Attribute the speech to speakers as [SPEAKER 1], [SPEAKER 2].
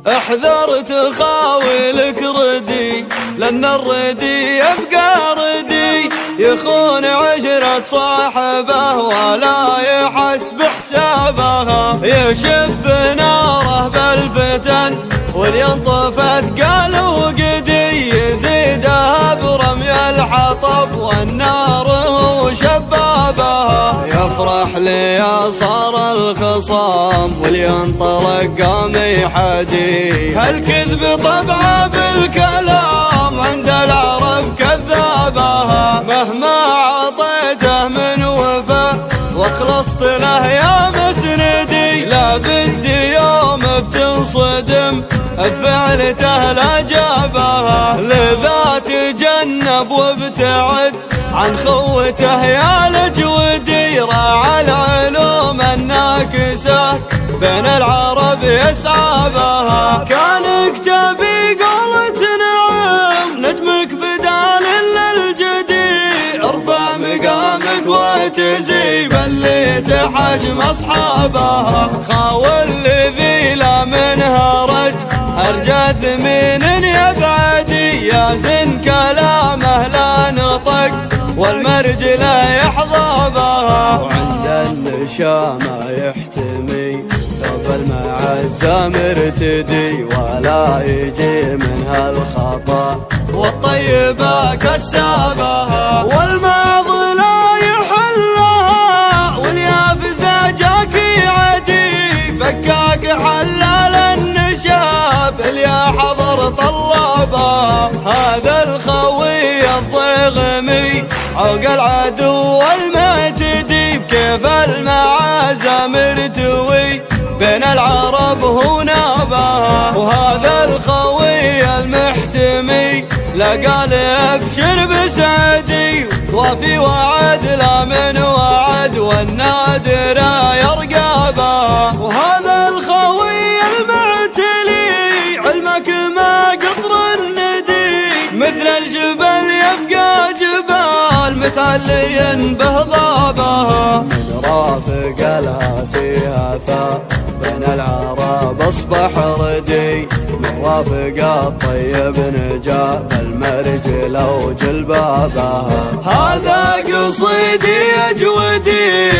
[SPEAKER 1] احذر تخاولك ردي، لأن الردي يبقى ردي، يخون عشرة صاحبه ولا يحس بحسابها، يشب ناره بالفتن ولينطفت قال وقدي، يزيدها برمي الحطب والنار هو شبابها، يفرح لي صار الخصام ولينطلق قام يحدي، هالكذب طبعه بالكلام عند العرب كذابها، مهما عطيته من وفا واخلصت له يا مسندي، لا بدي يوم بتنصدم بفعلته لا جابها، لذا تجنب وابتعد عن خوته يا الجودي، راعى العلوم الناكسة بين العرب يسعى بها، كان كتابي قولة نعم نجمك بدال للجدي، ارفع مقامك وتزيب اللي تحجم اصحابها، خاول الذي لا منها رج ارجى ذمين يبعدي، يا زن كلامه لا نطق والمرج لا يحظى بها، وعند النشامة يحتمي قبل معزة مرتدي، ولا يجي منها الخطأ والطيبة كسابها، والماض لا يحلها واليافزة جاكي عدي، فكاك حلال النشاب اليا حضر طلابها، هذا الخوي الضيغمي عوق العدو المعتدي، بكيف المعازة مرتوي بين العرب هو نابها، وهذا الخوي المحتمي لقى ابشر بسعدي، وفي وعد لا من وعد والنادر يرقابها، وهذا الخوي المعتلي علمك ما قطر الندي، مثل الجبل يبقى جبال متعلي به ضابها، من رافق لها فيها ثار بين العرب اصبح ردي، من رافق الطيب نجا المرج لو جلبابها، هذا قصيدي اجودي.